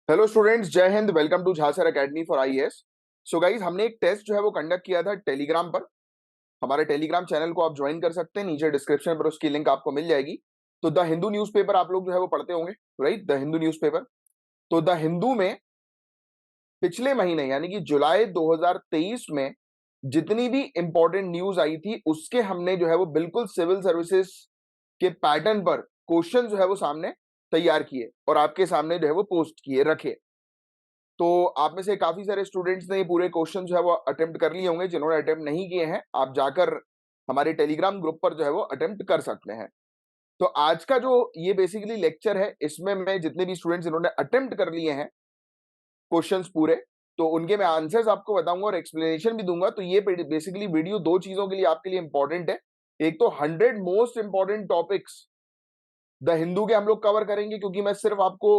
Hello students, Jai Hind. Welcome to Jhasar academy for IAS. So guys, हमने एक test जो है वो कंडक्ट किया था टेलीग्राम पर। हमारे टेलीग्राम चैनल को आप ज्वाइन कर सकते हैं, नीचे डिस्क्रिप्शन पर उसकी लिंक आपको मिल जाएगी। तो द हिंदू न्यूज़पेपर आप लोग जो है वो पढ़ते होंगे, राइट? The Hindu newspaper. तो द हिंदू में पिछले महीने यानी कि जुलाई 2023 में जितनी भी इंपॉर्टेंट न्यूज आई थी उसके हमने जो है वो बिल्कुल सिविल सर्विसेज के पैटर्न पर क्वेश्चन जो है वो सामने तैयार किए और आपके सामने जो है वो पोस्ट किए रखे। तो आप में से काफी सारे स्टूडेंट्स ने ये पूरे क्वेश्चन जो है वो अटेम्प्ट कर लिए होंगे। जिन्होंने अटेम्प्ट नहीं किए हैं, आप जाकर हमारे टेलीग्राम ग्रुप पर जो है वो अटेम्प्ट कर सकते हैं। तो आज का जो ये बेसिकली लेक्चर है, इसमें मैं जितने भी स्टूडेंट्स जिन्होंने अटेम्प्ट कर लिए हैं क्वेश्चंस पूरे, तो उनके मैं आंसर्स आपको बताऊंगा और एक्सप्लेनेशन भी दूंगा। तो ये बेसिकली वीडियो दो चीजों के लिए आपके लिए इंपॉर्टेंट है। एक तो 100 most important topics the Hindu के हम लोग कवर करेंगे, क्योंकि मैं सिर्फ आपको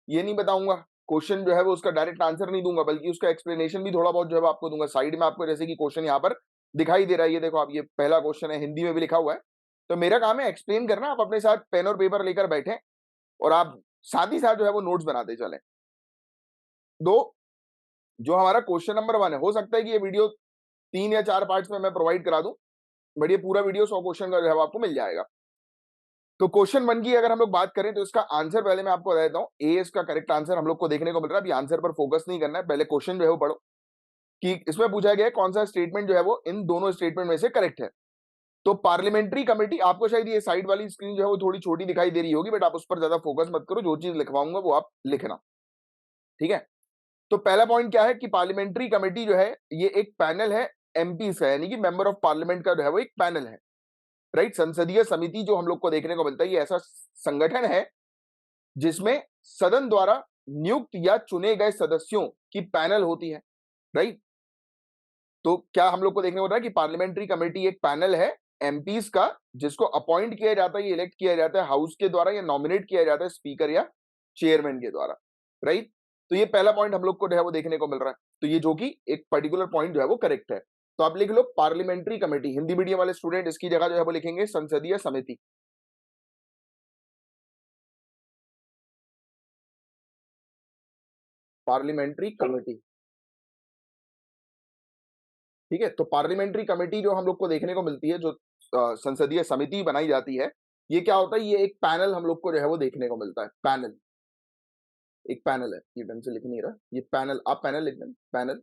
ये नहीं बताऊंगा क्वेश्चन जो है वो उसका डायरेक्ट आंसर नहीं दूंगा, बल्कि उसका एक्सप्लेनेशन भी थोड़ा बहुत जो है आपको दूंगा साइड में। आपको जैसे कि क्वेश्चन यहाँ पर दिखाई दे रहा है, ये देखो आप, ये पहला क्वेश्चन है, हिंदी में भी लिखा हुआ है। तो मेरा काम है एक्सप्लेन करना, आप अपने साथ पेन और पेपर लेकर बैठे और आप साथ ही साथ जो है वो नोट्स बनाते चले। दो, जो हमारा क्वेश्चन नंबर 1 है, हो सकता है कि ये वीडियो 3 या 4 पार्ट्स में मैं प्रोवाइड करा दूं, बट ये पूरा वीडियो 100 क्वेश्चन का जो है वो आपको मिल जाएगा। तो क्वेश्चन 1 की अगर हम लोग बात करें तो इसका आंसर पहले मैं आपको बता देता हूं। ए इसका करेक्ट आंसर हम लोग को देखने को मिल रहा है। अभी आंसर पर फोकस नहीं करना है, पहले क्वेश्चन जो है वो पढ़ो कि इसमें पूछा गया है कौन सा स्टेटमेंट जो है वो इन दोनों स्टेटमेंट में से करेक्ट है। तो पार्लियामेंट्री कमेटी, आपको शायद ये साइड वाली स्क्रीन जो है वो थोड़ी छोटी दिखाई दे रही होगी, बट आप उस पर ज्यादा फोकस मत करो, जो चीज लिखवाऊंगा वो आप लिखना, ठीक है? तो पहला पॉइंट क्या है कि पार्लियामेंट्री कमेटी जो है ये एक पैनल है एमपी का, यानी कि मेंबर ऑफ पार्लियामेंट का जो है वो एक पैनल है, राइट? संसदीय समिति जो हम लोग को देखने को मिलता है, ये ऐसा संगठन है जिसमें सदन द्वारा नियुक्त या चुने गए सदस्यों की पैनल होती है, राइट? तो क्या हम लोग को देखने को मिल रहा है कि पार्लियामेंट्री कमेटी एक पैनल है एमपीज का, जिसको अपॉइंट किया जाता है, इलेक्ट किया जाता है हाउस के द्वारा, या नॉमिनेट किया जाता है स्पीकर या चेयरमैन के द्वारा, राइट? तो ये पहला पॉइंट हम लोग को जो है वो देखने को मिल रहा है। तो ये जो कि एक पर्टिकुलर पॉइंट जो है वो करेक्ट है। तो आप लिख लो पार्लियामेंट्री कमेटी। हिंदी मीडियम वाले स्टूडेंट इसकी जगह जो है वो लिखेंगे संसदीय समिति। पार्लियामेंट्री कमेटी, ठीक है? तो पार्लियामेंट्री कमेटी जो हम लोग को देखने को मिलती है, जो संसदीय समिति बनाई जाती है, ये क्या होता है? ये एक पैनल हम लोग को जो है वो देखने को मिलता है। पैनल, एक पैनल है। ये ढंग से लिख नहीं रहा, ये पैनल, आप पैनल लिख दें, पैनल,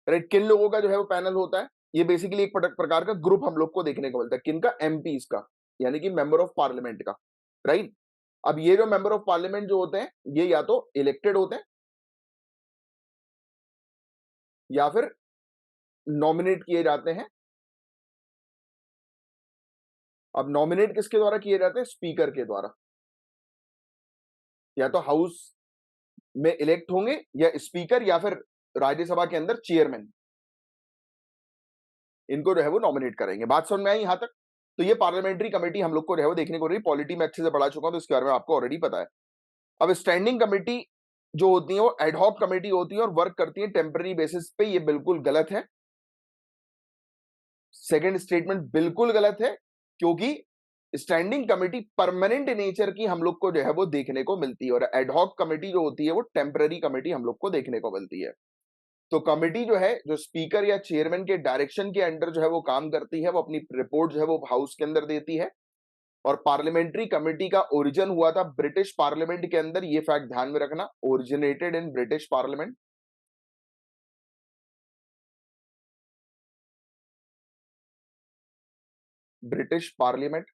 राइट? किन लोगों का जो है वो पैनल होता है? ये बेसिकली एक प्रकार का ग्रुप हम लोग को देखने को मिलता है। किनका? एमपीज का, यानी कि मेंबर ऑफ पार्लियामेंट का, राइट? अब ये जो मेंबर ऑफ पार्लियामेंट जो होते हैं, ये या तो इलेक्टेड होते हैं या फिर नॉमिनेट किए जाते हैं। अब नॉमिनेट किसके द्वारा किए जाते हैं? स्पीकर के द्वारा। या तो हाउस में इलेक्ट होंगे, या स्पीकर, या फिर राज्यसभा के अंदर चेयरमैन, इनको जो है वो नॉमिनेट करेंगे। बात समझ में आई यहां तक? तो ये पार्लियामेंट्री कमेटी हम लोग को जो है वो देखने को रही। पॉलिटी में अच्छे से पढ़ा चुका हूं, तो इसके बारे में आपको ऑलरेडी पता है। अब स्टैंडिंग कमेटी जो होती है वो एडहॉक कमेटी होती है और वर्क करती है टेम्पररी बेसिस पे। ये बिल्कुल गलत है। सेकंड स्टेटमेंट बिल्कुल गलत है, क्योंकि स्टैंडिंग कमेटी परमानेंट नेचर की हम लोग को जो है वो देखने को मिलती है, और एडहॉक कमेटी जो होती है वो टेम्पररी कमेटी हम लोग को देखने को मिलती है। तो कमेटी जो है, जो स्पीकर या चेयरमैन के डायरेक्शन के अंडर जो है वो काम करती है, वो अपनी रिपोर्ट जो है वो हाउस के अंदर देती है। और पार्लियामेंट्री कमेटी का ओरिजिन हुआ था ब्रिटिश पार्लियामेंट के अंदर। ये फैक्ट ध्यान में रखना, originated in British parliament. British parliament,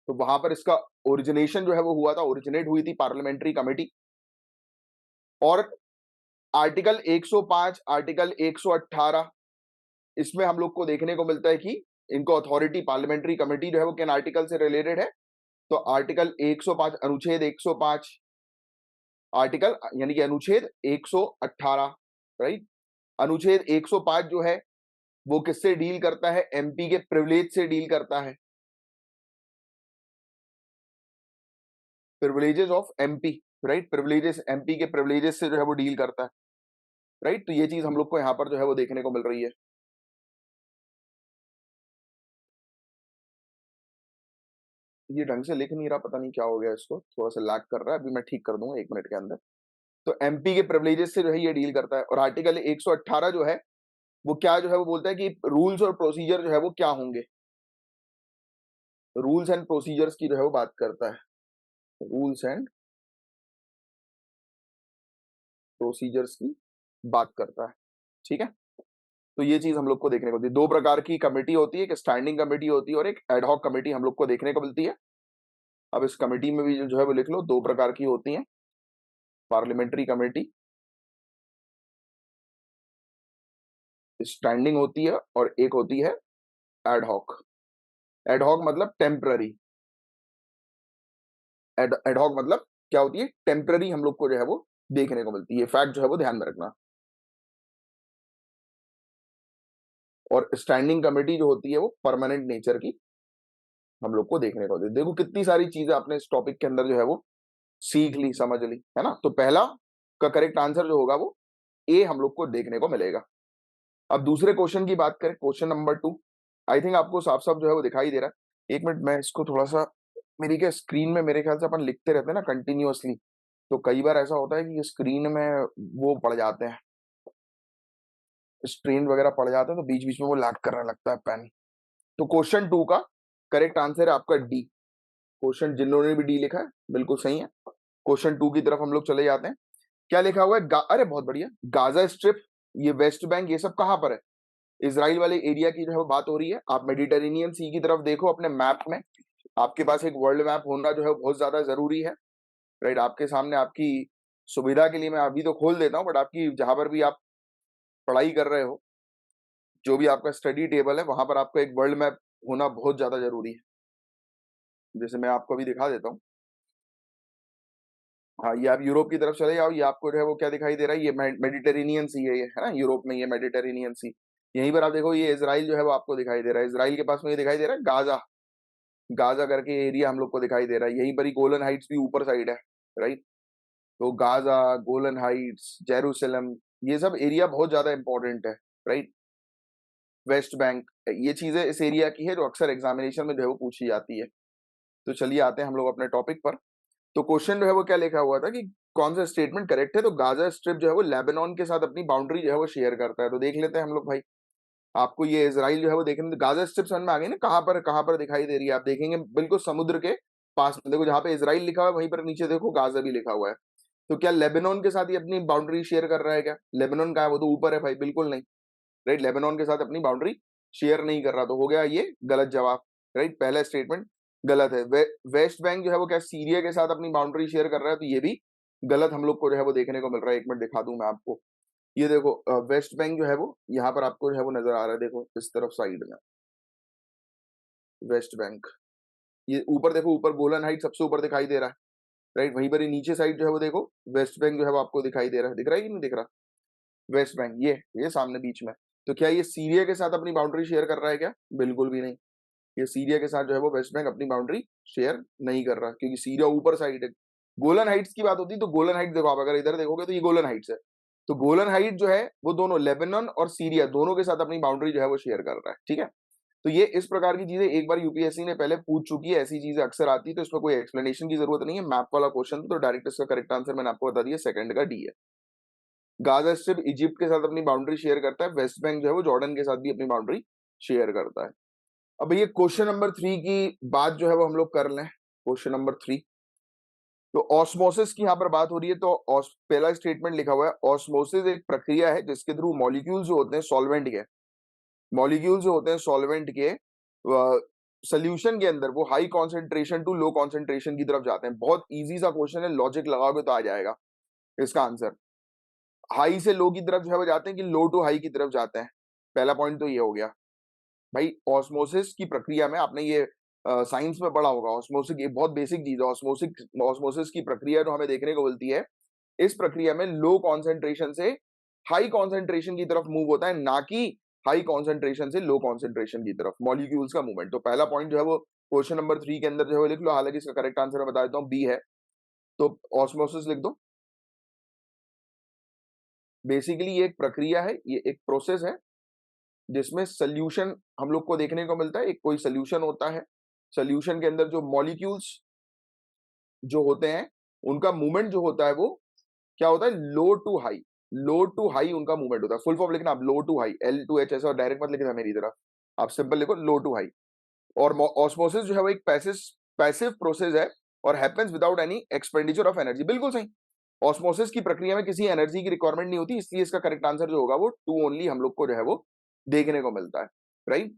तो वहां पर इसका ओरिजिनेशन जो है वो हुआ था, ओरिजिनेट हुई थी पार्लियामेंट्री कमेटी। और आर्टिकल 105, आर्टिकल 118, इसमें हम लोग को देखने को मिलता है कि इनको अथॉरिटी, पार्लियामेंट्री कमेटी जो है वो किन आर्टिकल से रिलेटेड है? तो आर्टिकल 105, अनुच्छेद 105, आर्टिकल यानी कि अनुच्छेद 118, राइट? अनुच्छेद 105 जो है वो किससे डील करता है? एमपी के प्रिविलेज से डील करता है। Privileges of MP, right? Privileges, MP के प्रिविलेजेस से जो है वो डील करता है, राइट? तो ये चीज हम लोग को यहां पर जो है वो देखने को मिल रही है। ये ढंग से लिख नहीं रहा, पता नहीं क्या हो गया इसको, थोड़ा सा लैग कर रहा है, अभी मैं ठीक कर दूंगा 1 मिनट के अंदर। तो एमपी के प्रिविलेजेस से जो है ये डील करता है, और आर्टिकल 118 जो है वो क्या जो है वो बोलता है कि रूल्स और प्रोसीजर जो है वो क्या होंगे, रूल्स एंड प्रोसीजर्स की जो है वो बात करता है, रूल्स एंड प्रोसीजर्स की बात करता है। ठीक है, तो ये चीज हम लोग को देखने को मिलती है। 2 प्रकार की कमेटी होती है, एक स्टैंडिंग कमेटी होती है और एक एडहॉक कमेटी हम लोग को देखने को मिलती है। अब इस कमेटी में भी जो है वो लिख लो, 2 प्रकार की होती हैं, पार्लियामेंट्री कमेटी स्टैंडिंग होती है और एक होती है एडहॉक। एडहॉक मतलब टेम्पररी, एडहॉक मतलब क्या होती है, टेम्पररी हम लोग को जो है वो देखने को मिलती है, फैक्ट जो है वो ध्यान में रखना। और स्टैंडिंग कमेटी जो होती है वो परमानेंट नेचर की हम लोग को देखने को मिलती है। देखो कितनी सारी चीजें आपने इस टॉपिक के अंदर जो है वो सीख ली, समझ ली, है ना। तो पहला का करेक्ट आंसर जो होगा वो ए हम लोग को देखने को मिलेगा। अब दूसरे क्वेश्चन की बात करें, क्वेश्चन नंबर 2। आई थिंक आपको साफ साफ जो है वो दिखाई दे रहा है। 1 मिनट, मैं इसको थोड़ा सा, मेरी क्या स्क्रीन में मेरे ख्याल से अपन लिखते रहते हैं ना कंटिन्यूअसली, तो कई बार ऐसा होता है कि स्क्रीन में वो पड़ जाते हैं, स्ट्रेन वगैरह पड़ जाते हैं, तो बीच बीच में वो लैग करने लगता है पेन। तो क्वेश्चन 2 का करेक्ट आंसर है आपका डी। क्वेश्चन जिन्होंने भी डी लिखा है बिल्कुल सही है। क्वेश्चन 2 की तरफ हम लोग चले जाते हैं। क्या लिखा हुआ है, अरे बहुत बढ़िया, गाजा स्ट्रिप, ये वेस्ट बैंक, ये सब कहां पर है, इसराइल वाले एरिया की जो है वो बात हो रही है। आप मेडिटेरेनियन सी की तरफ देखो अपने मैप में, आपके पास एक वर्ल्ड मैप होना जो है बहुत ज्यादा जरूरी है, राइट। आपके सामने, आपकी सुविधा के लिए मैं अभी तो खोल देता हूँ, बट आपकी जहां पर भी आप पढ़ाई कर रहे हो, जो भी आपका स्टडी टेबल है, वहां पर आपको एक वर्ल्ड मैप होना बहुत ज्यादा जरूरी है। जैसे मैं आपको अभी दिखा देता हूँ। हाँ, ये आप यूरोप की तरफ चले जाओ, ये आपको जो है वो क्या दिखाई दे रहा है, ये मेडिटेरेनियन सी है, ये है ना, यूरोप में ये मेडिटेरेनियन सी। यहीं पर आप देखो, ये इसराइल जो है वो आपको दिखाई दे रहा है, इसराइल के पास में ये दिखाई दे रहा है गाजा, गाजा करके एरिया हम लोग को दिखाई दे रहा है। यहीं पर ही गोलन हाइट्स भी ऊपर साइड है, राइट। तो गाजा, गोलन हाइट्स, जेरूसलम, ये सब एरिया बहुत ज्यादा इंपॉर्टेंट है, राइट। वेस्ट बैंक, ये चीजें इस एरिया की है जो अक्सर एग्जामिनेशन में जो है वो पूछी जाती है। तो चलिए आते हैं हम लोग अपने टॉपिक पर। तो क्वेश्चन जो है वो क्या लिखा हुआ था कि कौन सा स्टेटमेंट करेक्ट है, तो गाजा स्ट्रिप जो है वो लेबनान के साथ अपनी बाउंड्री जो है वो शेयर करता है। तो देख लेते हैं हम लोग भाई, आपको ये इजराइल जो है वो देखने, गाजा स्ट्रिप समझ में आ गई ना, कहाँ पर दिखाई दे रही है, आप देखेंगे बिल्कुल समुद्र के पास में, देखो जहां पे इजराइल लिखा हुआ है वहीं पर नीचे देखो गाजा भी लिखा हुआ है। तो क्या लेबनान के साथ ही अपनी बाउंड्री शेयर कर रहा है क्या, लेबनान का है वो तो ऊपर है भाई, बिल्कुल नहीं, राइट। लेबनान के साथ अपनी बाउंड्री शेयर नहीं कर रहा, तो हो गया ये गलत जवाब, राइट। पहला स्टेटमेंट गलत है। वेस्ट बैंक जो है वो क्या सीरिया के साथ अपनी बाउंड्री शेयर कर रहा है, तो ये भी गलत हम लोग को जो है वो देखने को मिल रहा है। 1 मिनट दिखा दूं मैं आपको, ये देखो वेस्ट बैंक जो है वो यहाँ पर आपको जो है वो नजर आ रहा है, देखो इस तरफ साइड में वेस्ट बैंक, ये ऊपर देखो, ऊपर गोलन हाइट सबसे ऊपर दिखाई दे रहा है, राइट। वहीं पर ही नीचे साइड जो है वो देखो वेस्ट बैंक जो है वो आपको दिखाई दे रहा है, दिख रहा है कि नहीं दिख रहा, वेस्ट बैंक, ये सामने बीच में। तो क्या ये सीरिया के साथ अपनी बाउंड्री शेयर कर रहा है क्या, बिल्कुल भी नहीं। ये सीरिया के साथ जो है वो वेस्ट बैंक अपनी बाउंड्री शेयर नहीं कर रहा, क्योंकि सीरिया ऊपर साइड है। गोलन हाइट्स की बात होती है तो गोलन हाइट देखो, आप अगर इधर देखोगे तो ये गोलन हाइट्स है। तो गोलन हाइट जो है वो दोनों लेबनान और सीरिया दोनों के साथ अपनी बाउंड्री जो है वो शेयर कर रहा है, ठीक है। तो ये इस प्रकार की चीजें एक बार यूपीएससी ने पहले पूछ चुकी है, ऐसी चीजें अक्सर आती है, तो इसमें कोई एक्सप्लेनेशन की जरूरत नहीं है, मैप वाला क्वेश्चन, तो डायरेक्ट इसका करेक्ट आंसर मैंने आपको बता दिया, सेकंड का डी है। गाजा स्ट्रिप इजिप्ट के साथ अपनी बाउंड्री शेयर करता है, वेस्ट बैंक जो है वो जॉर्डन के साथ भी अपनी बाउंड्री शेयर करता है। अब ये क्वेश्चन नंबर 3 की बात जो है वो हम लोग कर लें। क्वेश्चन नंबर 3, तो ऑस्मोसिस की यहाँ पर बात हो रही है, तो पहला स्टेटमेंट लिखा हुआ है, ऑस्मोसिस एक प्रक्रिया है जिसके थ्रू मॉलिक्यूल्स जो होते हैं सॉल्वेंट के, मॉलिक्यूल्स जो होते हैं सॉल्वेंट के सोल्यूशन के अंदर, वो high concentration to low concentration की तरफ जाते हैं। बहुत इजी सा क्वेश्चन है, लॉजिक लगाओगे तो आ जाएगा इसका आंसर। हाई से लो की तरफ जो है वो जाते हैं कि लो टू हाई की तरफ जाते हैं, पहला पॉइंट तो ये हो गया भाई। ऑस्मोसिस की प्रक्रिया में आपने ये साइंस में पढ़ा होगा, ऑस्मोसिस एक बहुत बेसिक चीज है। ऑस्मोसिस की प्रक्रिया जो हमें देखने को मिलती है, इस प्रक्रिया में लो कॉन्सेंट्रेशन से हाई कॉन्सेंट्रेशन की तरफ मूव होता है, ना कि हाई कॉन्सेंट्रेशन से लो कॉन्सेंट्रेशन की तरफ मॉलिक्यूल्स का मूवमेंट। तो पहला पॉइंट जो है वो क्वेश्चन नंबर 3 के अंदर जो है वो लिख लो, हालांकि इसका करेक्ट आंसर मैं बता देता हूँ, बी है। तो ऑस्मोसिस लिख दो। बेसिकली ये एक प्रक्रिया है, ये एक प्रोसेस है जिसमें सोल्यूशन हम लोग को देखने को मिलता है, एक कोई सोल्यूशन होता है, सोल्यूशन के अंदर जो मॉलिक्यूल्स जो होते हैं उनका मूवमेंट जो होता है वो क्या होता है, लो टू हाई उनका मूवमेंट होता है। फुल फॉर्म लिखना आप, लो टू हाई, L2H ऐसा डायरेक्ट मत लिखना मेरी तरफ, आप सिंपल लिखो लो टू हाई। और ऑस्मोसिस जो है वो एक पैसिव प्रोसेस है और happens without any expenditure of energy. बिल्कुल सही, ऑस्मोसिस की प्रक्रिया में किसी एनर्जी की रिक्वायरमेंट नहीं होती, इसलिए इसका करेक्ट आंसर जो होगा वो टू ओनली हम लोग को जो है वो देखने को मिलता है, राइट।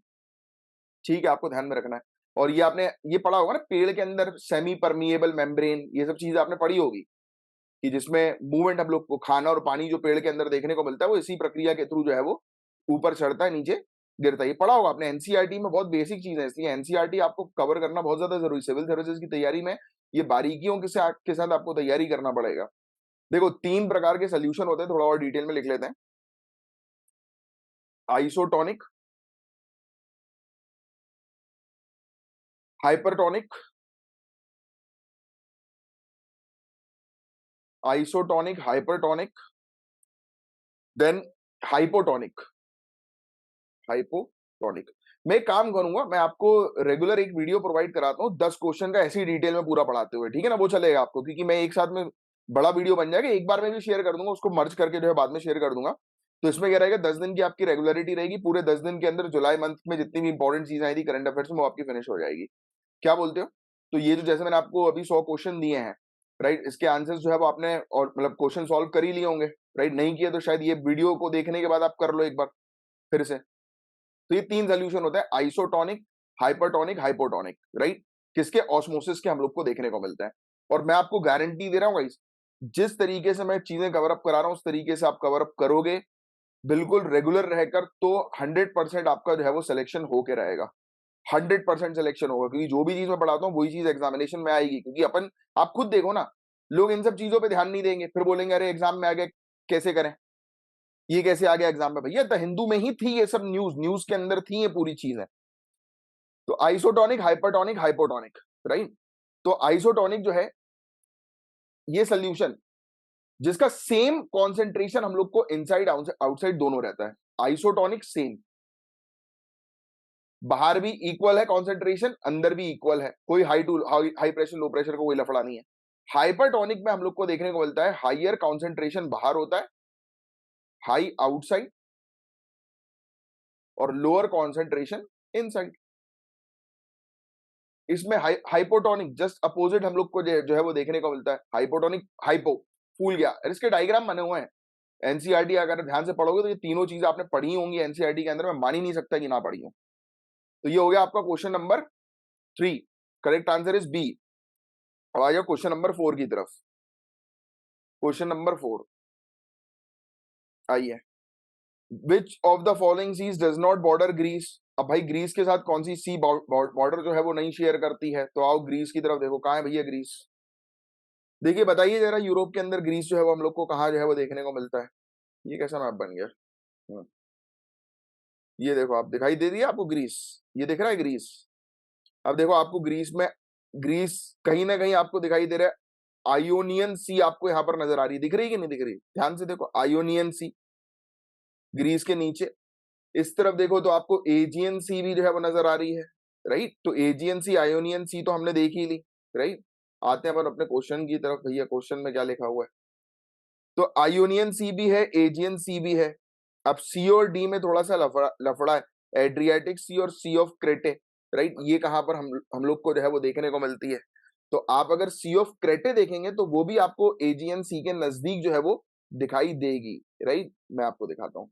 ठीक है, आपको ध्यान में रखना है। और ये आपने ये पढ़ा होगा ना, पेड़ के अंदर सेमी परमिएबल मेम्ब्रेन, ये सब चीजें आपने पढ़ी होगी कि जिसमें मूवमेंट हम लोग को, खाना और पानी जो पेड़ के अंदर देखने को मिलता है वो इसी प्रक्रिया के थ्रू जो है वो ऊपर चढ़ता है, नीचे गिरता है। ये पढ़ा होगा आपने, एनसीईआरटी में बहुत बेसिक चीज है, इसलिए एनसीईआरटी आपको कवर करना बहुत ज्यादा जरूरी। सिविल सर्विसेज की तैयारी में ये बारीकियों के साथ आपको तैयारी करना पड़ेगा। देखो 3 प्रकार के सोल्यूशन होते हैं, थोड़ा और डिटेल में लिख लेते हैं। Isotonic, hypertonic, isotonic, hypertonic, then hypotonic. Hypotonic, मैं एक काम करूंगा, मैं आपको रेगुलर एक वीडियो प्रोवाइड कराता हूँ 10 क्वेश्चन का ऐसी डिटेल में पूरा पढ़ाते हुए, ठीक है ना, वो चलेगा आपको, क्योंकि मैं एक साथ में बड़ा वीडियो बन जाएगा, एक बार में भी शेयर कर दूंगा, उसको मर्ज करके जो है बाद में शेयर कर दूंगा। तो इसमें क्या रहेगा, 10 दिन की आपकी रेगुलरिटी रहेगी, पूरे 10 दिन के अंदर जुलाई मंथ में जितनी भी इंपॉर्टेंट चीजें आई थी करंट अफेयर्स में वो आपकी फिनिश हो जाएगी। क्या बोलते हो? तो ये जो जैसे मैंने आपको अभी 100 क्वेश्चन दिए हैं, राइट, इसके आंसर्स जो है वो आपने और मतलब क्वेश्चन सॉल्व कर ही लिए होंगे, राइट। नहीं किया तो शायद ये वीडियो को देखने के बाद आप कर लो एक बार फिर से। तो ये 3 सोल्यूशन होता है, आइसोटोनिक, हाइपरटोनिक, हाइपोटोनिक, राइट, किसके, ऑस्मोसिस के हम लोग को देखने को मिलता है। और मैं आपको गारंटी दे रहा हूँ गाइस, जिस तरीके से मैं चीजें कवर अप करा रहा हूं उस तरीके से आप कवर अप करोगे बिल्कुल रेगुलर रहकर, तो 100% आपका जो है वो सिलेक्शन होके रहेगा। 100% सिलेक्शन होगा, क्योंकि जो भी चीज मैं पढ़ाता हूँ वही चीज एग्जामिनेशन में आएगी। क्योंकि अपन, आप खुद देखो ना, लोग इन सब चीजों पे ध्यान नहीं देंगे, फिर बोलेंगे अरे एग्जाम में आ गए, कैसे करें, ये कैसे आ गया एग्जाम में। भैया द हिंदू में ही थी ये सब न्यूज, न्यूज के अंदर थी ये पूरी चीजें। तो आइसोटोनिक, हाइपरटोनिक, हाइपोटोनिक, राइट। तो आइसोटोनिक जो है ये सोल्यूशन जिसका सेम कॉन्सेंट्रेशन हम लोग को इनसाइड आउटसाइड दोनों रहता है। आइसोटोनिक सेम, बाहर भी इक्वल है कॉन्सेंट्रेशन, अंदर भी इक्वल है, कोई हाई प्रेशर लो प्रेशर का कोई लफड़ा नहीं है। हाइपरटोनिक में हम लोग को देखने को मिलता है हाइयर कॉन्सेंट्रेशन बाहर होता है, हाई आउटसाइड, और लोअर कॉन्सेंट्रेशन इनसाइड। इसमें हाइपोटोनिक जस्ट अपोजिट हम लोग को जो है वो देखने को मिलता है। हाइपोटोनिक, हाइपो, फूल गया, और इसके डायग्राम बने हुए हैं एनसीईआरटी, अगर ध्यान से पढ़ोगे तो ये तीनों चीजें आपने पढ़ी होंगी एनसीईआरटी के अंदर, मैं मान ही नहीं सकता कि ना पढ़ी हो। तो ये हो गया आपका question number 3, correct answer is B. अब आ जाओ क्वेश्चन नंबर 4 की तरफ। क्वेश्चन नंबर 4 आइए, which of the following seas does not border Greece. अब भाई ग्रीस के साथ कौन सी सी बॉर्डर जो है वो नहीं शेयर करती है, तो आओ ग्रीस की तरफ देखो, कहाँ है भैया ग्रीस। देखिए बताइए जरा, यूरोप के अंदर ग्रीस जो है वो हम लोग को कहाँ जो है वो देखने को मिलता है। ये कैसा मैप बन गया। हम्म, ये देखो आप, दिखाई दे दिया आपको ग्रीस, ये दिख रहा है ग्रीस। अब देखो आपको ग्रीस में, ग्रीस कहीं ना कहीं आपको दिखाई दे रहा है, आयोनियन सी आपको यहाँ पर नजर आ रही है, दिख रही है कि नहीं दिख रही, ध्यान से देखो, आयोनियन सी ग्रीस के नीचे। इस तरफ देखो तो आपको एजियन सी भी जो है वो नजर आ रही है, राइट। तो एजियन सी, आयोनियन सी तो हमने देख ही ली, राइट। आते हैं अपन अपने क्वेश्चन की तरफ, भैया क्वेश्चन में क्या लिखा हुआ है। तो आयोनियन सी भी है, एजियन सी भी है। अब सी और डी में थोड़ा सा लफड़ा लफड़ा है, एड्रियाटिक सी और सी ऑफ क्रेटे, राइट। ये कहां पर हम लोग को जो है वो देखने को मिलती है। तो आप अगर सी ऑफ क्रेटे देखेंगे तो वो भी आपको एजियन सी के नजदीक जो है वो दिखाई देगी, राइट। मैं आपको दिखाता हूँ,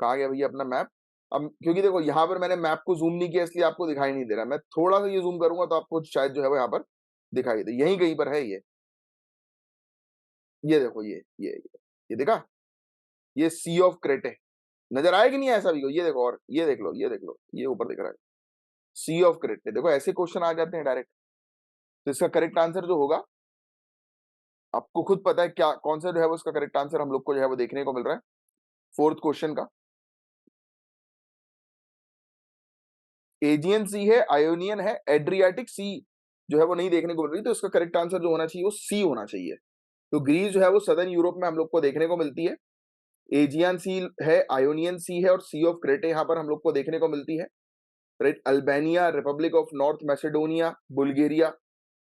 कहा गया भैया अपना मैप। अब क्योंकि देखो यहाँ पर मैंने मैप को जूम नहीं किया इसलिए आपको दिखाई नहीं दे रहा, मैं थोड़ा सा ये जूम करूंगा तो आपको शायद जो है वो यहाँ पर दिखाई दे, यहीं कहीं पर है ये देखो, ये देखा, ये सी ऑफ क्रेटे नजर आया कि नहीं, ऐसा भी हो, ये देखो, और ये देख लो, ये देख लो, ये ऊपर दिख रहा है सी ऑफ क्रेटे। देखो ऐसे क्वेश्चन आ जाते हैं डायरेक्ट। तो इसका करेक्ट आंसर जो होगा, आपको खुद पता है क्या, कौन सा जो है वो इसका करेक्ट आंसर हम लोग को जो है वो देखने को मिल रहा है फोर्थ क्वेश्चन का। एजियन सी है, आयोनियन है, एड्रियाटिक सी जो है वो नहीं देखने को मिल रही, तो इसका करेक्ट आंसर जो होना चाहिए वो सी होना चाहिए। तो ग्रीस जो है वो सदर्न यूरोप में हम लोग को देखने को मिलती है, एजियन सी है, आयोनियन सी है, और सी ऑफ क्रेटे यहाँ पर हम लोग को देखने को मिलती है। Right. Albania, Republic of North Macedonia, Bulgaria,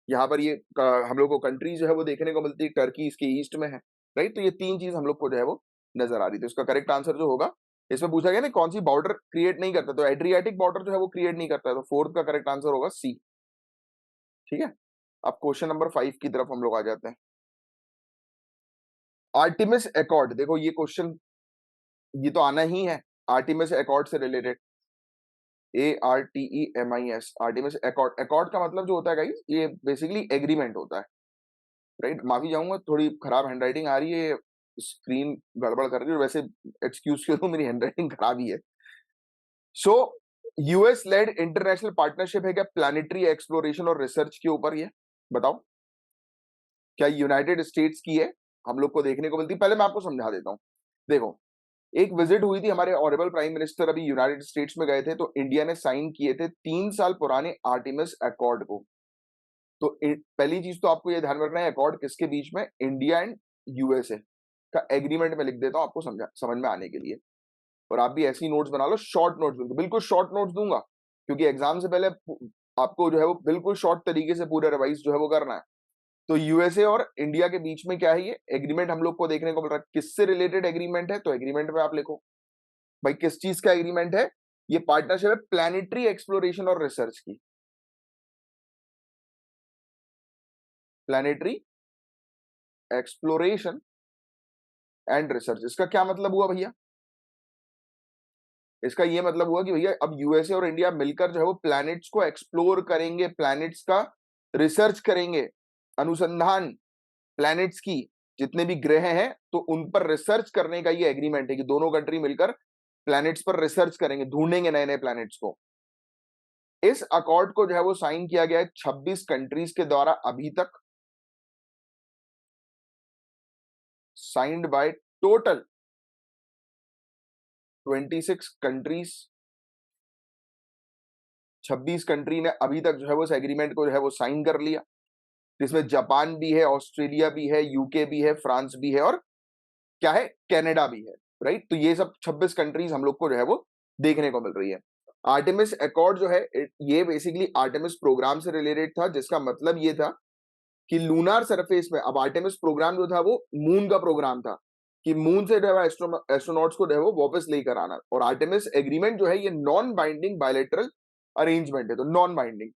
यहाँ पर ये हम लोग को कंट्री जो है वो देखने को मिलती है। टर्की इसके ईस्ट में है, राइट। तो ये तीन चीज हम लोग को जो है वो नजर आ रही थी। इसका करेक्ट आंसर जो होगा, इसमें पूछा गया ना कौन सी बॉर्डर क्रिएट नहीं करता, तो एड्रियाटिक बॉर्डर जो है वो क्रिएट नहीं करता है, तो फोर्थ का करेक्ट आंसर होगा सी। ठीक है, अब क्वेश्चन नंबर 5 की तरफ हम लोग आ जाते हैं। आर्टिमिस एकॉर्ड, देखो ये क्वेश्चन ये तो आना ही है, आर्टिमिस एकॉर्ड से related. ARTEMIS, Artemis accord. Accord का मतलब जो होता है गाइस, ये बेसिकली एग्रीमेंट होता है, राइट। माफी चाहूंगा, थोड़ी खराब हैंडराइटिंग आ रही है, स्क्रीन गड़बड़ कर रही है, वैसे एक्सक्यूज करो मेरी हैंडराइटिंग खराब ही है। So US led international partnership है क्या प्लानिटरी एक्सप्लोरेशन और रिसर्च के ऊपर, ये बताओ क्या यूनाइटेड स्टेट्स की है, हम लोग को देखने को मिलती है। पहले मैं आपको समझा देता हूँ। देखो, एक विजिट हुई थी, हमारे ऑनरेबल प्राइम मिनिस्टर अभी यूनाइटेड स्टेट्स में गए थे, तो इंडिया ने साइन किए थे 3 साल पुराने आर्टिमिस अकॉर्ड को। तो पहली चीज तो आपको ये ध्यान में रखना है, अकॉर्ड किसके बीच में, इंडिया एंड यूएसए का एग्रीमेंट में लिख देता हूं आपको समझ में आने के लिए। और आप भी ऐसी नोट्स बना लो, शॉर्ट नोट्स, बिल्कुल बिल्कुल शॉर्ट नोट्स दूंगा, क्योंकि एग्जाम से पहले आपको जो है वो बिल्कुल शॉर्ट तरीके से पूरा रिवाइज जो है वो करना है। तो यूएसए और इंडिया के बीच में क्या है, ये एग्रीमेंट हम लोग को देखने को मिल रहा है। किससे रिलेटेड एग्रीमेंट है, तो एग्रीमेंट में आप लिखो भाई किस चीज का एग्रीमेंट है। ये पार्टनरशिप है प्लानिटरी एक्सप्लोरेशन और रिसर्च की, प्लानिटरी एक्सप्लोरेशन एंड रिसर्च। इसका क्या मतलब हुआ भैया, इसका ये मतलब हुआ कि भैया अब यूएसए और इंडिया मिलकर जो है वो प्लैनेट्स को एक्सप्लोर करेंगे, प्लैनेट्स का रिसर्च करेंगे, अनुसंधान, प्लैनेट्स की जितने भी ग्रह हैं तो उन पर रिसर्च करने का ये एग्रीमेंट है कि दोनों कंट्री मिलकर प्लैनेट्स पर रिसर्च करेंगे, ढूंढेंगे नए नए प्लैनेट्स को। इस अकॉर्ड को जो है वो साइन किया गया है 26 कंट्रीज के द्वारा अभी तक, signed by total 26 countries. 26 country ने अभी तक जो है वो इस एग्रीमेंट को जो है वो साइन कर लिया, जिसमें जापान भी है, ऑस्ट्रेलिया भी है, यूके भी है, फ्रांस भी है, और क्या है, कनाडा भी है, राइट। तो ये सब 26 कंट्रीज हम लोग को जो है वो देखने को मिल रही है। आर्टेमिस अकॉर्ड जो है ये बेसिकली आर्टेमिस प्रोग्राम से रिलेटेड था, जिसका मतलब ये था कि लूनार सरफेस में, अब आर्टेमिस प्रोग्राम जो था वो मून का प्रोग्राम था, कि मून से जो है एस्ट्रोनॉट्स को जो है वो वापस लेकर आना। और आर्टेमिस एग्रीमेंट जो है ये नॉन बाइंडिंग बायलेटरल अरेंजमेंट है, तो नॉन बाइंडिंग।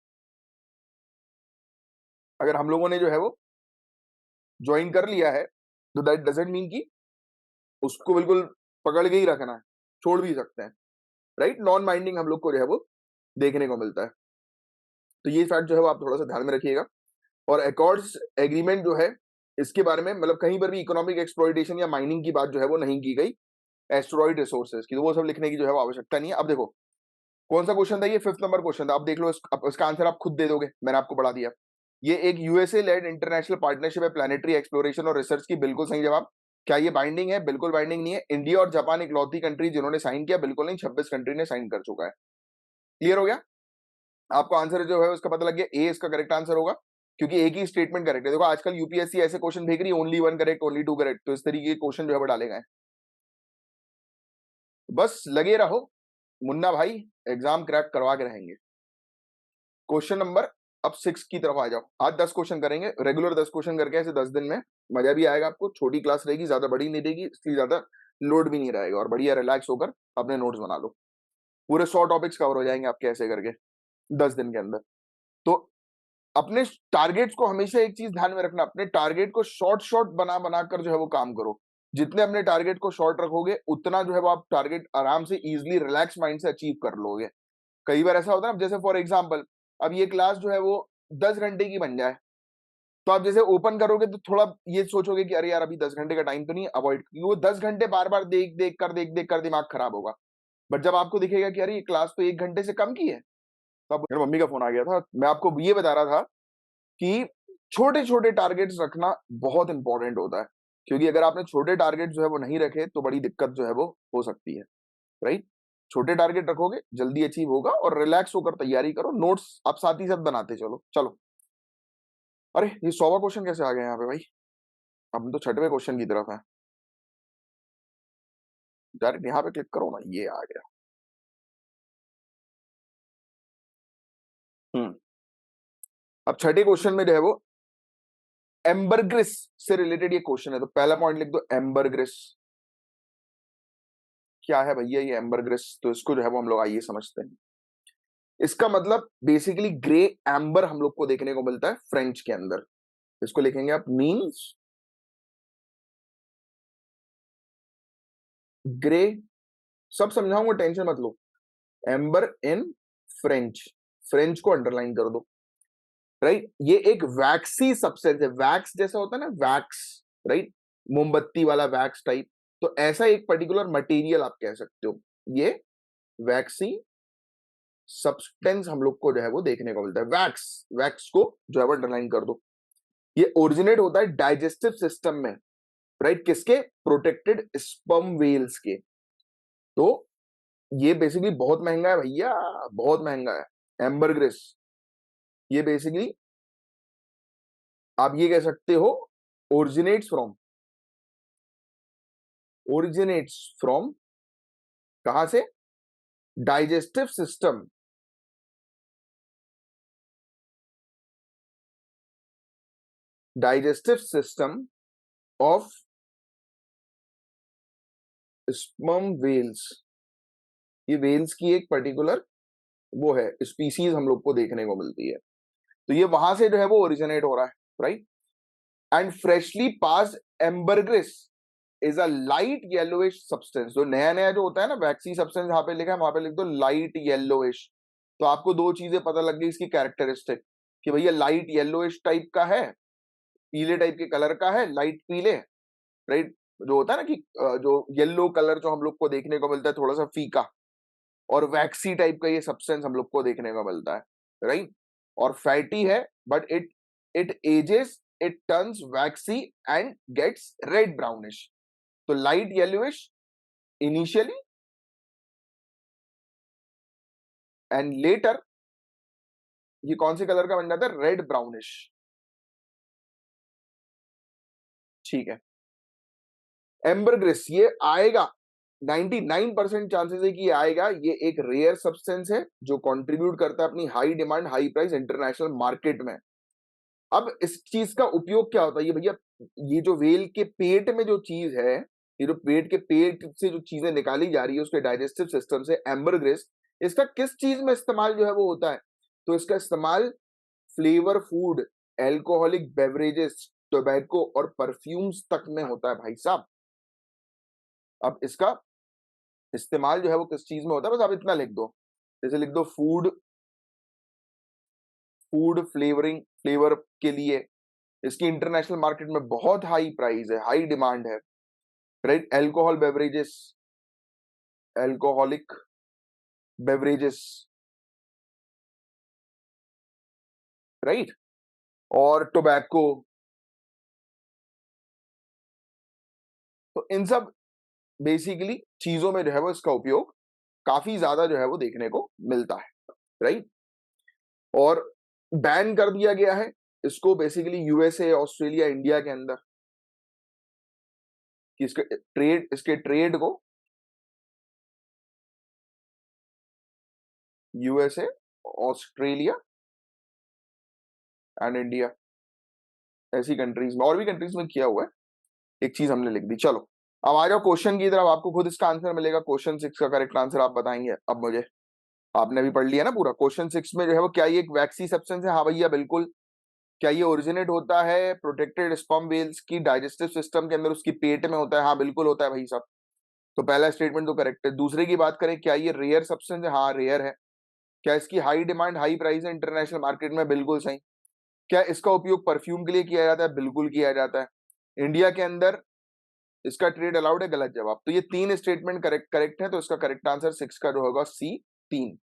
अगर हम लोगों ने जो है वो ज्वाइन कर लिया है, तो दैट डजेंट मीन कि उसको बिल्कुल पकड़ के ही रखना है, छोड़ भी सकते हैं, राइट। नॉन बाइंडिंग हम लोग को जो है वो देखने को मिलता है। तो ये फैक्ट जो है वो आप थोड़ा सा ध्यान में रखिएगा। और अकॉर्ड्स एग्रीमेंट जो है, इसके बारे में मतलब कहीं पर भी इकोनॉमिक एक्सप्लॉइटेशन या माइनिंग की बात जो है वो नहीं की गई, एस्टेरॉइड रिसोर्सेज की, तो वो सब लिखने की जो है वो आवश्यकता नहीं है। अब देखो कौन सा क्वेश्चन था, ये 5th नंबर क्वेश्चन था। अब देख लो इसका आंसर आप खुद दे दोगे, मैंने आपको बढ़ा दिया। ये एक यूएसए लेड इंटरनेशनल पार्टनरशिप है प्लानिटरी एक्सप्लोरेशन और रिसर्च की, बिल्कुल सही जवाब। क्या ये बाइंडिंग है, बिल्कुल बाइंडिंग नहीं है। इंडिया और जापान इकलौती कंट्री जिन्होंने साइन किया, बिल्कुल नहीं, 26 कंट्री ने साइन कर चुका है। क्लियर हो गया, आपको आंसर जो है उसका पता लग गया, ए इसका करेक्ट आंसर होगा, क्योंकि एक ही स्टेटमेंट करेक्ट है। देखो आजकल यूपीएससी ऐसे क्वेश्चन भेज रही है, only one correct, only two correct, तो इस तरीके के क्वेश्चन जो है वो डाले गए। बस लगे रहो मुन्ना भाई, एग्जाम क्रैक करवा के रहेंगे। क्वेश्चन नंबर अब 6 की तरफ आ जाओ। आज 10 क्वेश्चन करेंगे, रेगुलर 10 क्वेश्चन करके ऐसे 10 दिन में, मजा भी आएगा आपको। छोटी क्लास रहेगी, ज्यादा बड़ी नहीं रहेगी, इसलिए ज्यादा लोड भी नहीं रहेगा, और बढ़िया रिलैक्स होकर अपने नोट्स बना लो। पूरे 100 टॉपिक्स कवर हो जाएंगे आपके ऐसे करके 10 दिन के अंदर। तो अपने टारगेट्स को हमेशा एक चीज ध्यान में रखना, अपने टारगेट को शॉर्ट शॉर्ट बना बनाकर जो है वो काम करो। जितने अपने टारगेट को शॉर्ट रखोगे, उतना जो है वो आप टारगेट आराम से इजीली रिलैक्स माइंड से अचीव कर लोगे। कई बार ऐसा होता है ना, जैसे फॉर एग्जांपल अब ये क्लास जो है वो 10 घंटे की बन जाए, तो आप जैसे ओपन करोगे तो थोड़ा ये सोचोगे कि अरे यार अभी 10 घंटे का टाइम तो नहीं, अवॉइड, क्योंकि वो 10 घंटे बार बार देख कर दिमाग खराब होगा। बट जब आपको दिखेगा कि अरे ये क्लास तो 1 घंटे से कम की है, तो मेरे मम्मी का फोन आ गया था, मैं आपको ये बता रहा था कि छोटे छोटे टारगेट्स रखना बहुत इंपॉर्टेंट होता है, क्योंकि अगर आपने छोटे टारगेट जो है वो नहीं रखे तो बड़ी दिक्कत जो है वो हो सकती है, राइट। छोटे टारगेट रखोगे जल्दी अचीव होगा, और रिलैक्स होकर तैयारी करो, नोट्स आप साथ ही साथ बनाते चलो। चलो, अरे ये 100वां क्वेश्चन कैसे आ गया यहाँ पे भाई, हम तो 6वें क्वेश्चन की तरफ है। डायरेक्ट यहाँ पे क्लिक करो ना, ये आ गया। हम्म। अब छठे क्वेश्चन में जो है वो एम्बरग्रिस से रिलेटेड ये क्वेश्चन है, तो पहला पॉइंट लिख दो एम्बरग्रिस। क्या है भैया ये एम्बरग्रिस? तो इसको जो है वो हम लोग आइए समझते हैं। इसका मतलब बेसिकली ग्रे एम्बर हम लोग को देखने को मिलता है फ्रेंच के अंदर। इसको लिखेंगे आप मीन्स ग्रे। सब समझाऊंगा, टेंशन मत लो। एम्बर इन फ्रेंच, फ्रेंच को अंडरलाइन कर दो। राइट, ये एक वैक्सी सब्सटेंस है, वैक्स जैसा होता है ना, वैक्स। राइट, मोमबत्ती वाला वैक्स टाइप। तो ऐसा एक पर्टिकुलर मटेरियल आप कह सकते हो, ये वैक्सी सब्सटेंस हम लोग को जो है वो देखने को मिलता है। वैक्स, वैक्स को जो है वो अंडरलाइन कर दो। ये ओरिजिनेट होता है डाइजेस्टिव सिस्टम में। राइट, किसके? प्रोटेक्टेड स्पर्म वेल्स के। तो ये बेसिकली बहुत महंगा है भैया, बहुत महंगा है एम्बरग्रिस। ये बेसिकली आप ये कह सकते हो ओरिजिनेट्स फ्रॉम, ओरिजिनेट्स फ्रॉम कहां से? Digestive system, digestive system of sperm whales. ये वेल्स की एक पर्टिकुलर वो है, स्पीसीज हम लोग को देखने को मिलती है। तो ये वहां से जो है वो ओरिजिनेट हो रहा है। Right, and freshly passed ambergris is a light yellowish substance. जो नया नया जो होता है ना वैक्सी सब्सटेंस, यहाँ पे लिखा है, वहां पे लिख दो लाइट येलोइश। तो आपको दो चीजें पता लग गई इसकी कैरेक्टरिस्टिक, कि भैया लाइट येलोइश टाइप का है, पीले टाइप के कलर का है, लाइट पीले। राइट, जो होता है ना कि जो येलो कलर जो हम लोग को देखने को मिलता है थोड़ा सा फीका, और वैक्सी टाइप का ये सब्सटेंस हम लोग को देखने को मिलता है। राइट, और फैटी है, but it it ages, it turns waxy and gets red brownish. तो light yellowish initially, and later ये कौन से कलर का बन जाता है? Red brownish. ठीक है, एम्बरग्रिस ये आएगा, 99% चांसेस है कि ये आएगा। ये एक रेयर सब्सटेंस है जो कंट्रीब्यूट करता है अपनी high demand high price international market में। अब इस चीज का उपयोग क्या होता है ये भैया? ये जो वेल के पेट में जो चीज है, ये जो पेट के पेट से जो चीजें निकाली जा रही है उसके डाइजेस्टिव सिस्टम से, एम्बरग्रिस, इसका किस चीज में इस्तेमाल जो है वो होता है? तो इसका इस्तेमाल flavour food, alcoholic beverages, tobacco और परफ्यूम्स तक में होता है भाई साहब। अब इसका इस्तेमाल जो है वो किस चीज में होता है, बस आप इतना लिख दो। जैसे लिख दो फूड, फूड फ्लेवरिंग, फ्लेवर के लिए इसकी इंटरनेशनल मार्केट में बहुत हाई प्राइस है, हाई डिमांड है। Right, alcohol beverages, alcoholic beverages. Right, और टोबैको। तो इन सब बेसिकली चीजों में जो है वो इसका उपयोग काफी ज्यादा जो है वो देखने को मिलता है। राइट, और बैन कर दिया गया है इसको बेसिकली यूएसए, ऑस्ट्रेलिया, इंडिया के अंदर, कि इसके ट्रेड, इसके ट्रेड को यूएसए, ऑस्ट्रेलिया एंड इंडिया, ऐसी कंट्रीज में, और भी कंट्रीज में किया हुआ है। एक चीज हमने लिख दी। चलो अब आ जाओ क्वेश्चन की तरफ, आपको खुद इसका आंसर मिलेगा। क्वेश्चन 6 का करेक्ट आंसर आप बताएंगे अब मुझे। आपने भी पढ़ लिया ना पूरा। क्वेश्चन 6 में जो है वो क्या ये एक वैक्सी सब्सटेंस है? हाँ भैया बिल्कुल। क्या ये ओरिजिनेट होता है प्रोटेक्टेड स्पर्म वेल्स की डाइजेस्टिव सिस्टम के अंदर, उसकी पेट में होता है? हाँ बिल्कुल होता है भाई साहब। तो पहला स्टेटमेंट तो करेक्ट है। दूसरे की बात करें, क्या ये रेयर सब्सटेंस है? हाँ रेयर है। क्या इसकी हाई डिमांड हाई प्राइस है इंटरनेशनल मार्केट में? बिल्कुल सही। क्या इसका उपयोग परफ्यूम के लिए किया जाता है? बिल्कुल किया जाता है। इंडिया के अंदर इसका ट्रेड अलाउड है? गलत जवाब। तो ये तीन स्टेटमेंट करेक्ट करेक्ट है, तो इसका करेक्ट आंसर 6 का जो होगा सी, 3।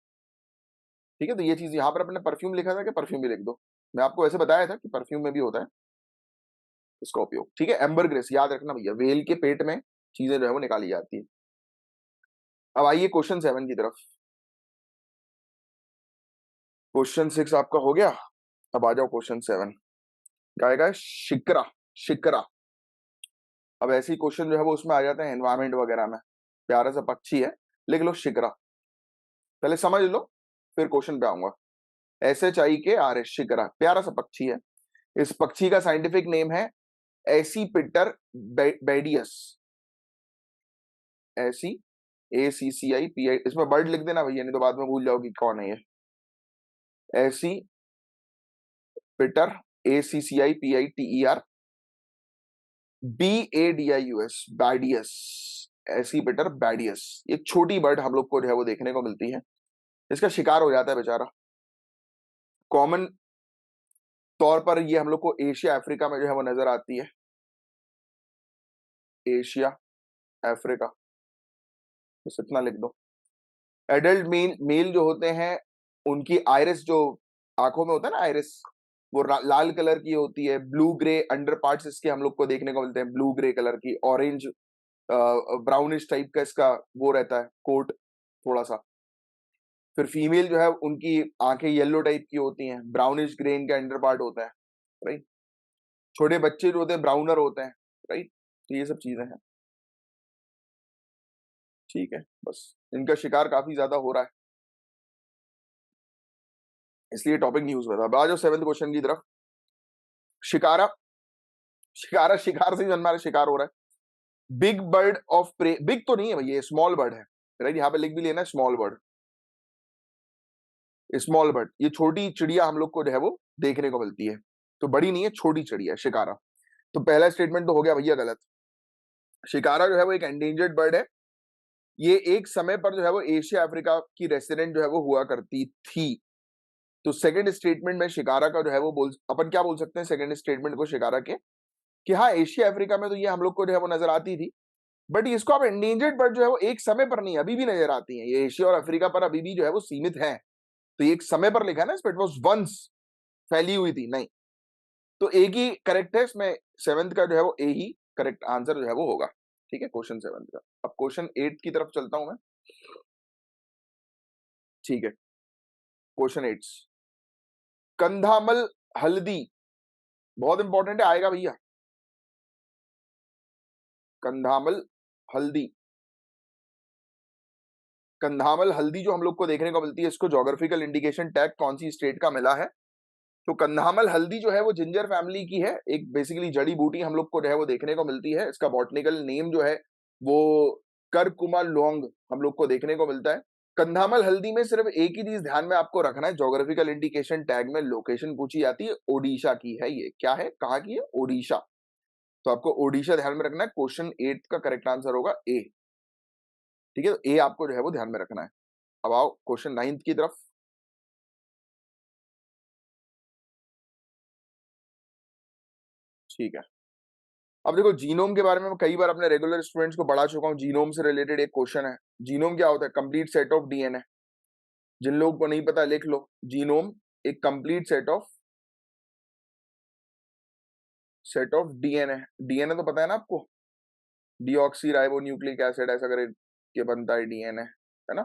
ठीक है, तो ये चीज यहाँ पर अपने परफ्यूम लिखा था कि परफ्यूम भी लिख दो। मैं आपको वैसे बताया था कि परफ्यूम में भी होता है इसका उपयोग। ठीक है, एम्बरग्रेस याद रखना भैया, वेल के पेट में चीजें जो है वो निकाली जाती है। अब आइए क्वेश्चन 7 की तरफ। क्वेश्चन 6 आपका हो गया, अब आ जाओ क्वेश्चन 7। गाएगा शिकरा, शिकरा। अब ऐसे ही क्वेश्चन जो है वो उसमें आ जाते हैं एनवायरमेंट वगैरह में। प्यारा सा पक्षी है, लिख लो शिकरा। पहले समझ लो, फिर क्वेश्चन पे आऊंगा। SHIKRS, शिकरा, प्यारा सा पक्षी है। इस पक्षी का साइंटिफिक नेम है एसीपिटर बैडियस। ACCIPI, इसमें बर्ड लिख देना भैया, नहीं तो बाद में भूल जाओगी कौन है ये। एसी पिटर, ACCIPITER, BADIUS, बैडियस, एसी पिटर बैडियस। एक छोटी बर्ड हम लोग को जो है वो देखने को मिलती है। इसका शिकार हो जाता है बेचारा। कॉमन तौर पर ये हम लोग को एशिया अफ्रीका में जो है वो नजर आती है। एशिया अफ्रीका, बस इतना लिख दो। एडल्ट मेल मेल जो होते हैं, उनकी आइरिस जो आंखों में होता है ना, आइरिस, वो लाल कलर की होती है। ब्लू ग्रे अंडर पार्ट्स इसके हम लोग को देखने को मिलते हैं, ब्लू ग्रे कलर की। ऑरेंज ब्राउनिश टाइप का इसका वो रहता है कोट, थोड़ा सा। फिर फीमेल जो है उनकी आंखें येलो टाइप की होती हैं, ब्राउनिश ग्रेन का अंडर पार्ट होता है, राइट। छोटे बच्चे जो होते हैं ब्राउनर होते हैं, राइट। तो ये सब चीजें हैं, ठीक है। बस इनका शिकार काफी ज्यादा हो रहा है, इसलिए टॉपिक न्यूज में था। अब आ जाओ 7th क्वेश्चन की तरफ। शिकारा, शिकारा शिकार से जन्मा शिकार हो रहा है। Big bird of prey, big तो नहीं है भैया, स्मॉल बर्ड है, राइट। यहाँ पे लिख भी लेना, स्मॉल बर्ड, स्मॉल बर्ड। ये छोटी चिड़िया हम लोग को जो है वो देखने को मिलती है, तो बड़ी नहीं है, छोटी चिड़िया शिकारा। तो पहला स्टेटमेंट तो हो गया भैया गलत। शिकारा जो है वो एक एंडेंजर्ड बर्ड है। ये एक समय पर जो है वो एशिया अफ्रीका की रेसिडेंट जो है वो हुआ करती थी। तो सेकंड स्टेटमेंट में शिकारा का जो है वो बोल, अपन क्या बोल सकते हैं सेकंड स्टेटमेंट को शिकारा के, कि हाँ एशिया अफ्रीका में तो ये हम लोग को जो है वो नजर आती थी, बट इसको अब एंडेंजर्ड बर्ड जो है वो एक समय पर नहीं, अभी भी नजर आती है। ये एशिया और अफ्रीका पर अभी भी जो है वो सीमित है। तो ये एक समय पर लिखा है ना, इट वाज वंस, फैली हुई थी, नहीं। तो एक ही करेक्ट है इसमें, 7th का जो है वो ए ही करेक्ट आंसर जो है वो होगा, ठीक है, क्वेश्चन 7 का। अब क्वेश्चन 8 की तरफ चलता हूं मैं, ठीक है। क्वेश्चन 8, कंधामल हल्दी, बहुत इंपॉर्टेंट है, आएगा भैया। कंधामल हल्दी, कंधामल हल्दी जो हम लोग को देखने को मिलती है, इसको ज्योग्राफिकल इंडिकेशन टैग कौन सी स्टेट का मिला है? तो कंधामल हल्दी जो है वो जिंजर फैमिली की है, एक बेसिकली जड़ी बूटी हम लोग को जो है वो देखने को मिलती है। इसका बॉटनिकल नेम जो है वो करकुमा लौंग हम लोग को देखने को मिलता है। कंधामल हल्दी में सिर्फ एक ही चीज ध्यान में आपको रखना है, ज्योग्राफिकल इंडिकेशन टैग में लोकेशन पूछी जाती है, ओडिशा की है। ये क्या है, कहाँ की है? ओडिशा। तो आपको ओडिशा ध्यान में रखना है। क्वेश्चन 8 का करेक्ट आंसर होगा ए, ठीक है। तो ए आपको जो है वो ध्यान में रखना है। अब आओ क्वेश्चन 9 की तरफ, ठीक है। अब देखो जीनोम के बारे में मैं कई बार अपने रेगुलर स्टूडेंट्स को पढ़ा चुका हूँ। जीनोम से रिलेटेड एक क्वेश्चन है। जीनोम क्या होता है? Complete set of DNA. जिन लोगों को नहीं पता लिख लो, जीनोम एक complete set of DNA. DNA तो पता है ना आपको, डीऑक्सी राइबो न्यूक्लिक एसिड ऐसा करके बनता है डीएनए, है ना।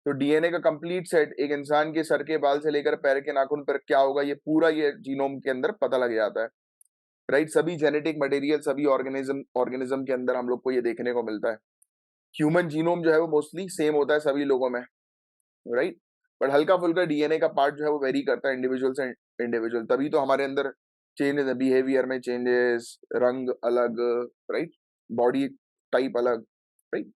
तो डीएनए का कंप्लीट सेट एक इंसान के सर के बाल से लेकर पैर के नाखून पर क्या होगा, ये पूरा ये जीनोम के अंदर पता लग जाता है, राइट। सभी जेनेटिक मटेरियल, सभी ऑर्गेनिज्म ऑर्गेनिज्म के अंदर हम लोग को ये देखने को मिलता है। ह्यूमन जीनोम जो है वो मोस्टली सेम होता है सभी लोगों में, राइट। बट हल्का फुल्का डीएनए का पार्ट जो है वो वेरी करता है इंडिविजुअल से इंडिविजुअल, तभी तो हमारे अंदर चेंजेस, बिहेवियर में चेंजेस, रंग अलग, राइट, बॉडी टाइप अलग, राइट।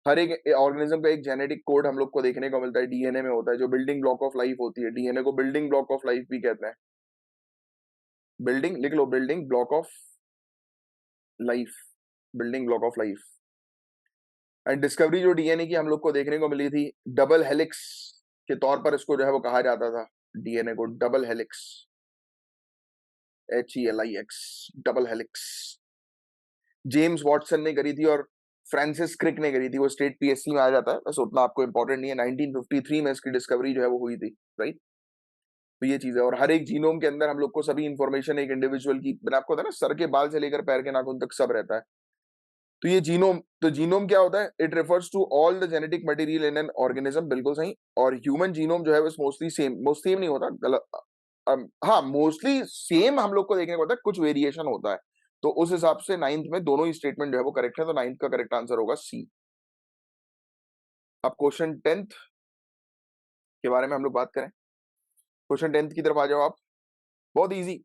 हर एक ऑर्गेनिज्म का एक जेनेटिक कोड हम लोग को देखने को मिलता है, डीएनए में होता है, जो बिल्डिंग ब्लॉक ऑफ लाइफ होती है। डीएनए को बिल्डिंग ब्लॉक ऑफ लाइफ भी कहते हैं। बिल्डिंग लिख लो, building block of life, building block of life. And discovery जो डीएनए की हम लोग को देखने को मिली थी, डबल हेलिक्स के तौर पर इसको जो है वो कहा जाता था, डीएनए को double helix, HELIX, double helix. James Watson ने करी थी और फ्रांसिस क्रिक ने करी थी, वो स्टेट PSC में आ जाता है, बस उतना आपको इंपॉर्टेंट नहीं है। 1953 में इसकी डिस्कवरी जो है वो हुई थी, राइट। तो ये चीज है। और हर एक जीनोम के अंदर हम लोग को सभी इंफॉर्मेशन एक इंडिविजुअल की, मैंने आपको बताया ना, सर के बाल से लेकर पैर के नाखून तक सब रहता है। तो ये जीनोम, तो जीनोम क्या होता है? It refers to all the genetic material in an organism, बिल्कुल सही। और ह्यूमन जीनोम जो है वो मोस्टली सेम, मोस्ट सेम नहीं होता, गलत, हाँ मोस्टली सेम हम लोग को देखने को होता है, कुछ वेरिएशन होता है। तो उस हिसाब से 9th में दोनों ही स्टेटमेंट जो है वो करेक्ट है, तो 9th का करेक्ट आंसर होगा सी। अब क्वेश्चन 10th के बारे में हम लोग बात करें, क्वेश्चन 10th की तरफ आ जाओ आप। बहुत इजी,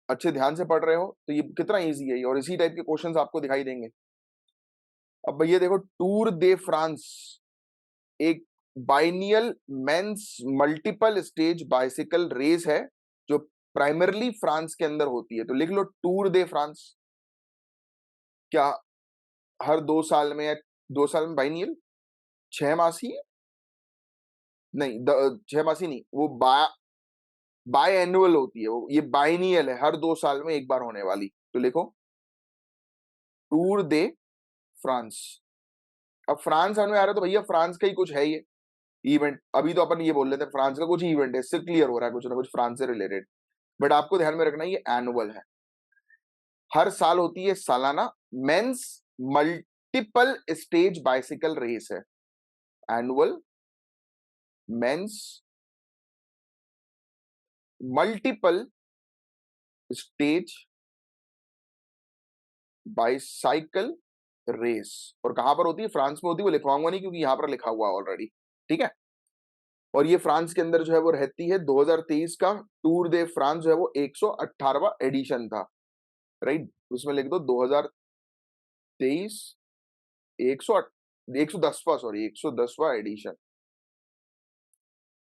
अच्छे ध्यान से पढ़ रहे हो तो ये कितना इजी है ये, और इसी टाइप के क्वेश्चंस आपको दिखाई देंगे। अब भैया देखो, टूर दे फ्रांस एक biennial men's multiple stage bicycle race है जो प्राइमरली फ्रांस के अंदर होती है। तो लिख लो टूर दे फ्रांस। क्या हर 2 साल में या 2 साल में बाइनियल? 6 मासी है? नहीं, 6 मासी नहीं, वो बाय एनुअल होती है वो, ये बाइनियल है, हर 2 साल में एक बार होने वाली। तो लिखो टूर दे फ्रांस। अब फ्रांस समझ में आ रहा है तो भैया फ्रांस का ही कुछ है ये इवेंट। अभी तो अपन ये बोल लेते हैं फ्रांस का कुछ इवेंट है, इससे क्लियर हो रहा है कुछ ना कुछ फ्रांस से रिलेटेड। बट आपको ध्यान में रखना है ये एनुअल है, हर साल होती है सालाना men's multiple stage bicycle race है। Annual men's multiple stage bicycle race. और कहां पर होती है? फ्रांस में होती है। वो लिखवाऊंगा नहीं क्योंकि यहां पर लिखा हुआ है ऑलरेडी, ठीक है। और ये फ्रांस के अंदर जो है वो रहती है। 2023 का टूर दे फ्रांस जो है वो 118वां एडिशन था, राइट। उसमें लिख दो 2023 110वां, सॉरी 110वां एडिशन।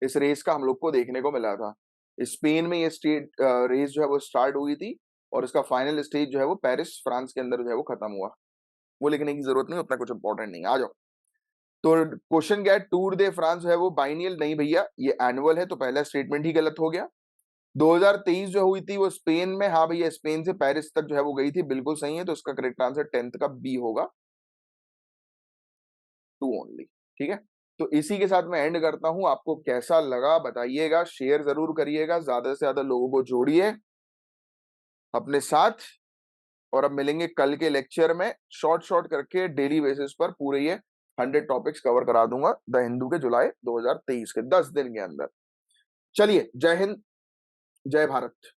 इस रेस का हम लोग को देखने को मिला था। स्पेन में ये स्टेट रेस जो है वो स्टार्ट हुई थी, और इसका फाइनल स्टेज जो है वो पेरिस फ्रांस के अंदर जो है वो खत्म हुआ। वो लिखने की जरूरत नहीं, उतना कुछ इंपॉर्टेंट नहीं। आ जाओ। तो क्वेश्चन क्या है? टूर दे फ्रांस जो है वो बाइनियल नहीं भैया, ये एनुअल है, तो पहला स्टेटमेंट ही गलत हो गया। 2023 जो हुई थी वो स्पेन में, हाँ भैया स्पेन से पेरिस तक जो है वो गई थी, बिल्कुल सही है। तो इसका करेक्ट आंसर 10th का बी होगा, 2 ओनली, ठीक है। तो इसी के साथ मैं एंड करता हूं। आपको कैसा लगा बताइएगा, शेयर जरूर करिएगा, ज्यादा से ज्यादा लोगों को जोड़िए अपने साथ। और अब मिलेंगे कल के लेक्चर में, शॉर्ट शॉर्ट करके डेली बेसिस पर पूरे ये 100 टॉपिक्स कवर करा दूंगा द हिंदू के जुलाई 2023 के 10 दिन के अंदर। चलिए, जय हिंद, जय भारत।